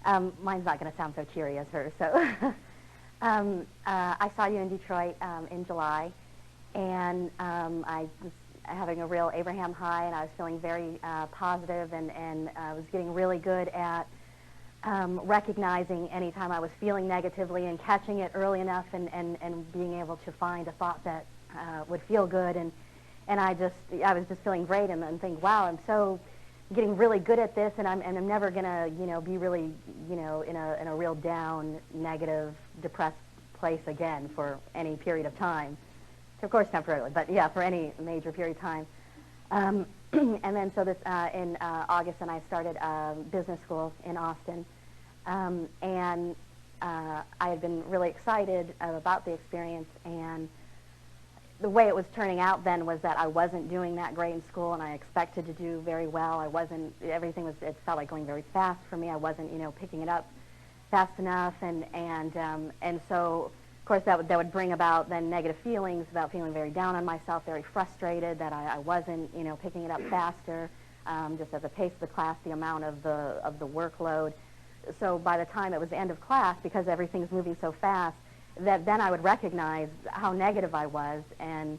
Mine's not going to sound so cheery as hers. So I saw you in Detroit in July, and I was having a real Abraham high, and I was feeling very positive, and I was getting really good at recognizing any time I was feeling negatively and catching it early enough, and being able to find a thought that would feel good, and I was just feeling great, and think, wow, I'm so getting really good at this, and I'm never gonna be really in a real down, negative, depressed place again for any period of time. Of course, temporarily, but yeah, for any major period of time. And then so this in August, and I started business school in Austin, and I had been really excited about the experience, and the way it was turning out then was that I wasn't doing that great in school, and I expected to do very well. It felt like going very fast for me. I wasn't, picking it up fast enough, and so, of course, that would bring about then negative feelings about feeling very down on myself, very frustrated that I wasn't, picking it up faster, just at the pace of the class, the amount of the workload. So by the time it was the end of class, because everything's moving so fast, that then I would recognize how negative I was, and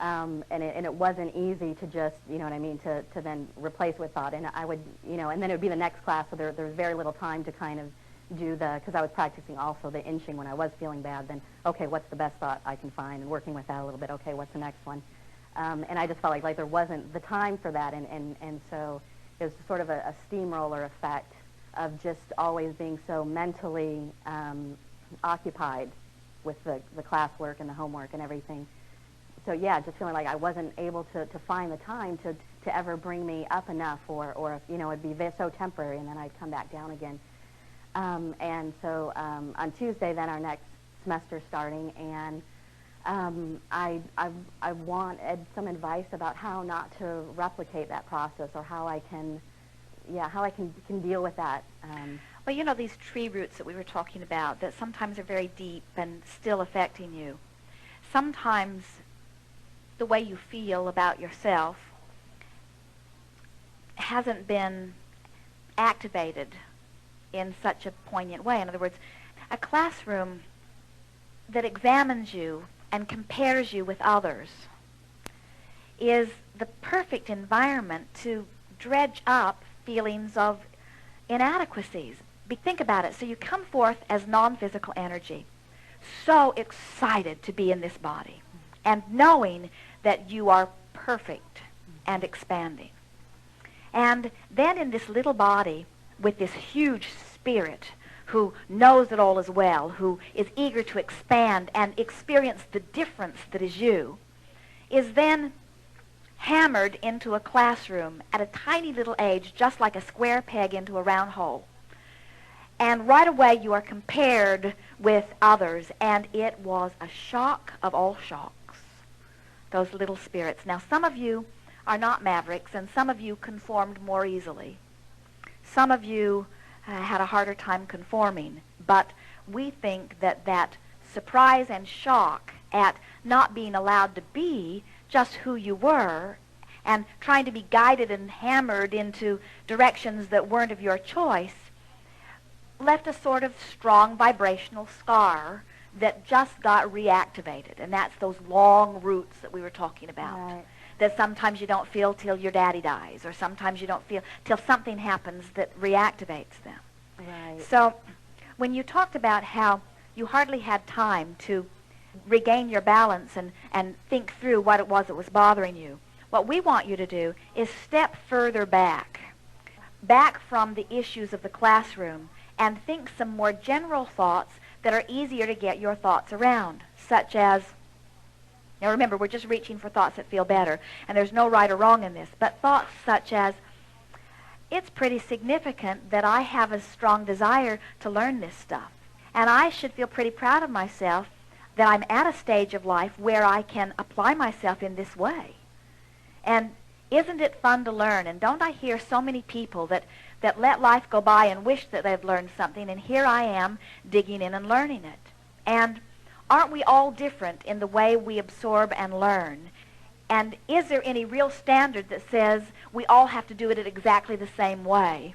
it wasn't easy to just, to then replace with thought. And I would, and then it would be the next class, so there was very little time to kind of do because I was practicing also the inching when I was feeling bad. Then, okay, what's the best thought I can find, and working with that a little bit. Okay, what's the next one? And I just felt like there wasn't the time for that, and so it was sort of a steamroller effect of just always being so mentally occupied with the classwork and the homework and everything. So yeah, just feeling like I wasn't able to find the time to ever bring me up enough, or it'd be so temporary, and then I'd come back down again. And so on Tuesday, then our next semester starting, and I wanted some advice about how not to replicate that process, or how I can deal with that. Well, these tree roots that we were talking about, that sometimes are very deep and still affecting you. Sometimes the way you feel about yourself hasn't been activated in such a poignant way. In other words, a classroom that examines you and compares you with others is the perfect environment to dredge up feelings of inadequacies. Think about it. So you come forth as non-physical energy, so excited to be in this body, and knowing that you are perfect and expanding. And then in this little body, with this huge spirit who knows that all is well, who is eager to expand and experience the difference that is you, is then hammered into a classroom at a tiny little age, just like a square peg into a round hole. And right away you are compared with others, and it was a shock of all shocks, those little spirits. Now, some of you are not mavericks, and some of you conformed more easily. Some of you had a harder time conforming, but we think that surprise and shock at not being allowed to be just who you were, and trying to be guided and hammered into directions that weren't of your choice, left a sort of strong vibrational scar that just got reactivated. And that's those long roots that we were talking about. Right. That sometimes you don't feel till your daddy dies, or sometimes you don't feel till something happens that reactivates them. Right. So when you talked about how you hardly had time to regain your balance and think through what it was that was bothering you, what we want you to do is step further back from the issues of the classroom, and think some more general thoughts that are easier to get your thoughts around, such as, now remember, we're just reaching for thoughts that feel better, and there's no right or wrong in this, but thoughts such as, it's pretty significant that I have a strong desire to learn this stuff, and I should feel pretty proud of myself that I'm at a stage of life where I can apply myself in this way. And isn't it fun to learn? And don't I hear so many people that let life go by and wish that they'd learned something, and here I am digging in and learning it. And aren't we all different in the way we absorb and learn? And is there any real standard that says we all have to do it in exactly the same way?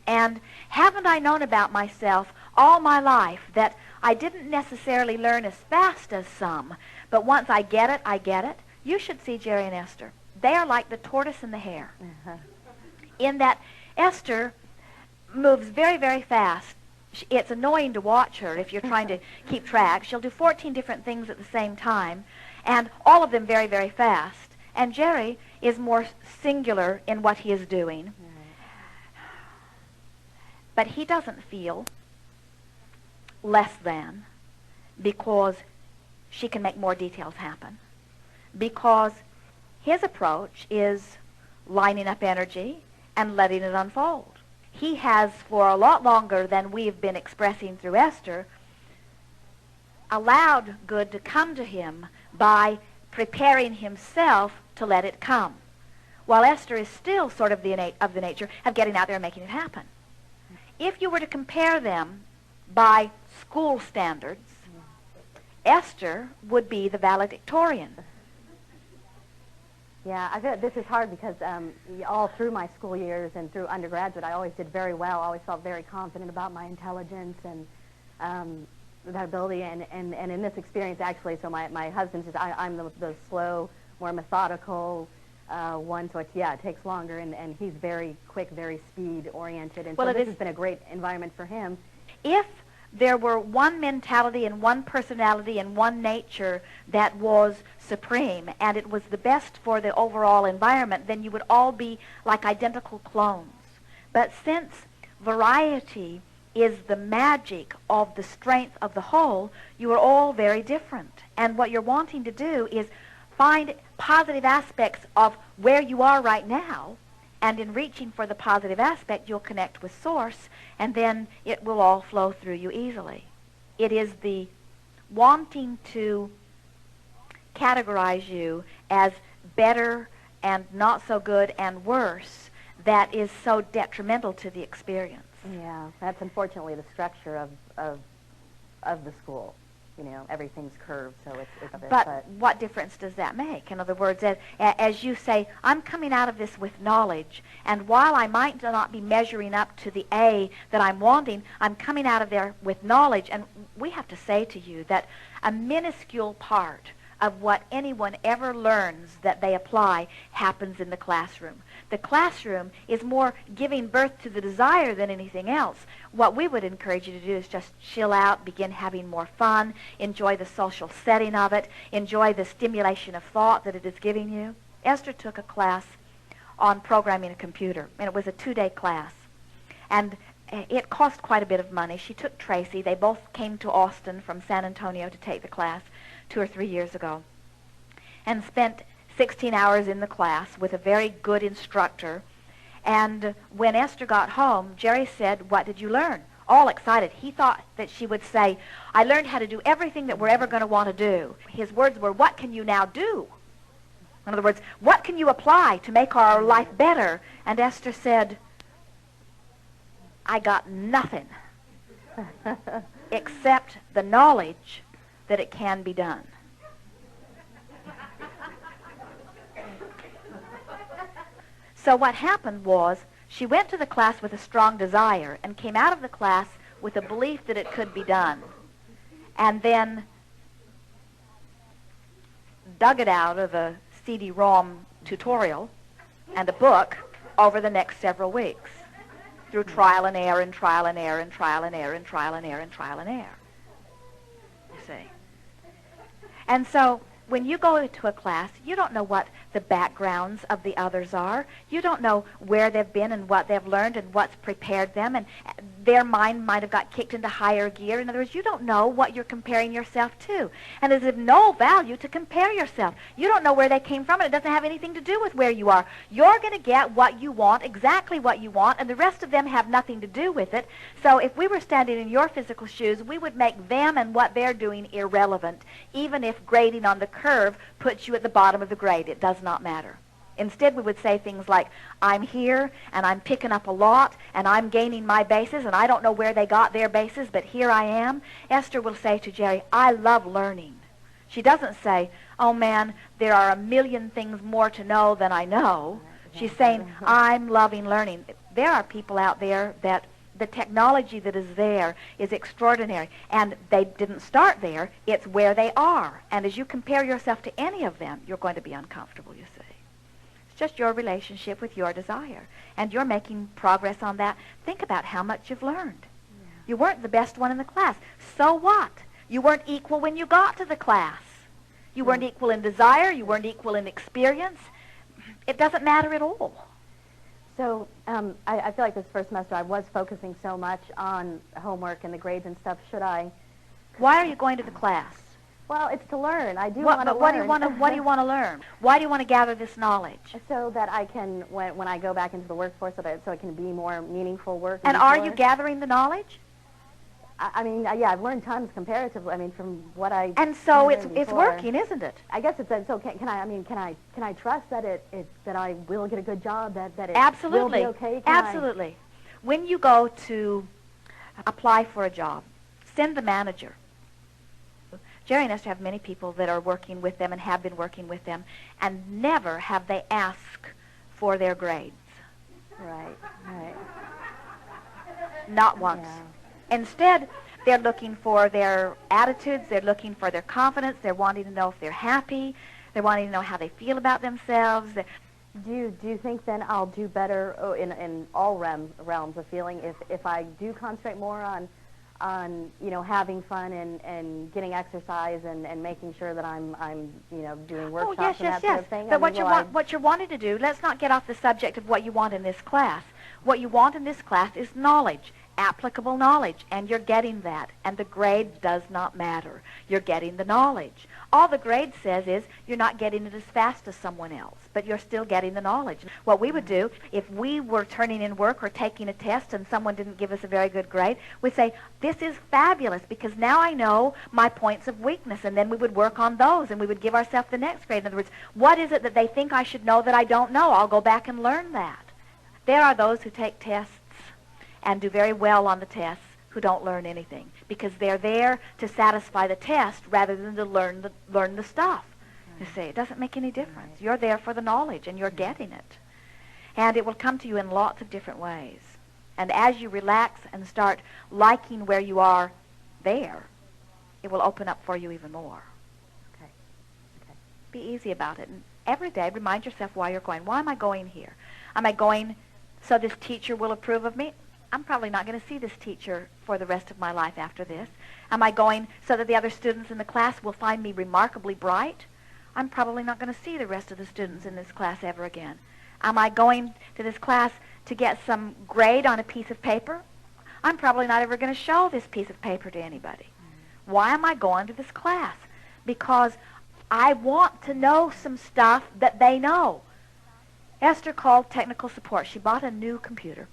And haven't I known about myself all my life that I didn't necessarily learn as fast as some, but once I get it, I get it? You should see Jerry and Esther. They are like the tortoise and the hare, in that Esther moves very, very fast. It's annoying to watch her if you're trying to keep track. She'll do 14 different things at the same time, and all of them very, very fast. And Jerry is more singular in what he is doing. But he doesn't feel less than because she can make more details happen. Because his approach is lining up energy and letting it unfold. He has, for a lot longer than we've been expressing through Esther, allowed good to come to him by preparing himself to let it come, while Esther is still sort of the nature of getting out there and making it happen. If you were to compare them by school standards, Esther would be the valedictorian. Yeah, I feel that this is hard because all through my school years and through undergraduate, I always did very well. I always felt very confident about my intelligence and that ability. And in this experience, actually, so my husband's just, I'm the slow, more methodical one. So it takes longer, and he's very quick, very speed-oriented. And so this has been a great environment for him. If there were one mentality and one personality and one nature that was supreme, and it was the best for the overall environment, then you would all be like identical clones. But since variety is the magic of the strength of the whole, you are all very different. And what you're wanting to do is find positive aspects of where you are right now, and in reaching for the positive aspect, you'll connect with Source, and then it will all flow through you easily. It is the wanting to categorize you as better and not so good and worse that is so detrimental to the experience. Yeah, that's unfortunately the structure of the school. You know, everything's curved, so it's But what difference does that make? In other words, as you say, I'm coming out of this with knowledge, and while I might not be measuring up to the A that I'm wanting, I'm coming out of there with knowledge. And we have to say to you that a minuscule part of what anyone ever learns that they apply happens in the classroom. The classroom is more giving birth to the desire than anything else. What we would encourage you to do is just chill out, begin having more fun, enjoy the social setting of it, enjoy the stimulation of thought that it is giving you. Esther took a class on programming a computer, and it was a 2-day class. And it cost quite a bit of money. She took Tracy. They both came to Austin from San Antonio to take the class 2 or 3 years ago, and spent 16 hours in the class with a very good instructor. And when Esther got home, Jerry said, "What did you learn?" All excited. He thought that she would say, "I learned how to do everything that we're ever going to want to do." His words were, "What can you now do?" In other words, what can you apply to make our life better? And Esther said, "I got nothing except the knowledge that it can be done." So what happened was she went to the class with a strong desire and came out of the class with a belief that it could be done, and then dug it out of a CD-ROM tutorial and a book over the next several weeks through trial and error and trial and error and trial and error and trial and error and trial and error. You see? And so when you go into a class, you don't know what the backgrounds of the others are. You don't know where they've been and what they've learned and what's prepared them, and their mind might have got kicked into higher gear. In other words, you don't know what you're comparing yourself to. And it's of no value to compare yourself. You don't know where they came from, and it doesn't have anything to do with where you are. You're going to get what you want, exactly what you want, and the rest of them have nothing to do with it. So if we were standing in your physical shoes, we would make them and what they're doing irrelevant, even if grading on the curve puts you at the bottom of the grade. It does not matter. Instead, we would say things like, "I'm here, and I'm picking up a lot, and I'm gaining my bases, and I don't know where they got their bases, but here I am." Esther will say to Jerry, "I love learning." She doesn't say, "Oh, man, there are a million things more to know than I know." She's saying, I'm loving learning. There are people out there that the technology that is there is extraordinary, and they didn't start there. It's where they are. And as you compare yourself to any of them, you're going to be uncomfortable, you see. It's just your relationship with your desire, and you're making progress on that. Think about how much you've learned. Yeah. You weren't the best one in the class. So what? You weren't equal when you got to the class. You weren't equal in desire. You weren't equal in experience. It doesn't matter at all. So I feel like this first semester I was focusing so much on homework and the grades and stuff. Should I? Why are you going to the class? Well, it's to learn. I do want to learn. What do you want to learn? Why do you want to gather this knowledge? So that I can, when I go back into the workforce, so it can be more meaningful work. And are you gathering the knowledge? I mean, yeah, I've learned tons comparatively. I mean, from what I and so it's working, isn't it? I guess it's so. Can I trust that that I will get a good job? That it absolutely will be okay? Absolutely. When you go to apply for a job, send the manager. Jerry and Esther have many people that are working with them and have been working with them, and never have they asked for their grades. Right. Not once. Yeah. Instead, they're looking for their attitudes, they're looking for their confidence, they're wanting to know if they're happy, they're wanting to know how they feel about themselves. Do you think then I'll do better in all realms of feeling if I do concentrate more on having fun and getting exercise and making sure that I'm doing workshops and that sort of thing? But what you're wanting to do, let's not get off the subject of what you want in this class. What you want in this class is knowledge. Applicable knowledge, and you're getting that, and the grade does not matter. You're getting the knowledge. All the grade says is you're not getting it as fast as someone else, but you're still getting the knowledge. What we would do if we were turning in work or taking a test and someone didn't give us a very good grade, we'd say, this is fabulous because now I know my points of weakness, and then we would work on those, and we would give ourselves the next grade. In other words, what is it that they think I should know that I don't know? I'll go back and learn that. There are those who take tests and do very well on the tests who don't learn anything because they're there to satisfy the test rather than to learn the stuff. You see, it doesn't make any difference. You're there for the knowledge, and you're getting it. And it will come to you in lots of different ways. And as you relax and start liking where you are there, it will open up for you even more. Okay. Be easy about it. And every day, remind yourself why you're going. Why am I going here? Am I going so this teacher will approve of me? I'm probably not going to see this teacher for the rest of my life after this. Am I going so that the other students in the class will find me remarkably bright? I'm probably not going to see the rest of the students in this class ever again. Am I going to this class to get some grade on a piece of paper? I'm probably not ever going to show this piece of paper to anybody. Why am I going to this class? Because I want to know some stuff that they know. Esther called technical support. She bought a new computer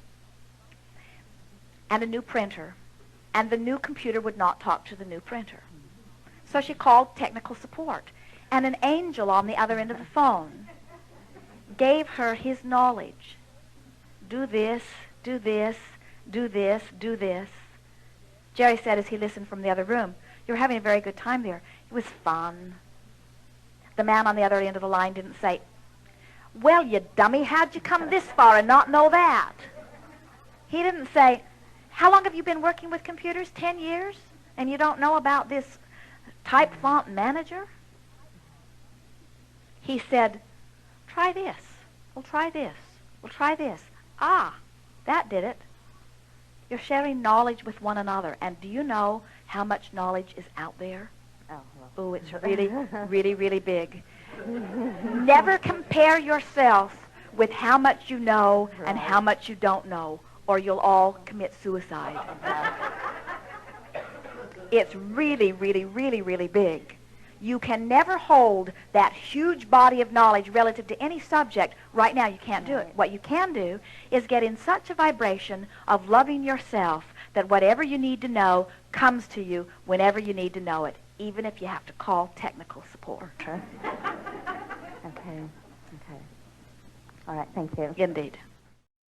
and a new printer, and the new computer would not talk to the new printer. So she called technical support, and an angel on the other end of the phone gave her his knowledge. Do this, do this, do this, do this. Jerry said as he listened from the other room, "You're having a very good time there. It was fun." The man on the other end of the line didn't say, "Well, you dummy, how'd you come this far and not know that?" He didn't say, "How long have you been working with computers? 10 years? And you don't know about this type font manager?" He said, "Try this. We'll try this. We'll try this." Ah, that did it. You're sharing knowledge with one another. And do you know how much knowledge is out there? Oh, well. Ooh, it's really, really, really big. Never compare yourself with how much you know and how much you don't know, or you'll all commit suicide. It's really, really, really, really big. You can never hold that huge body of knowledge relative to any subject. Right now, you can't do it. What you can do is get in such a vibration of loving yourself that whatever you need to know comes to you whenever you need to know it, even if you have to call technical support. Okay. All right, thank you. Indeed.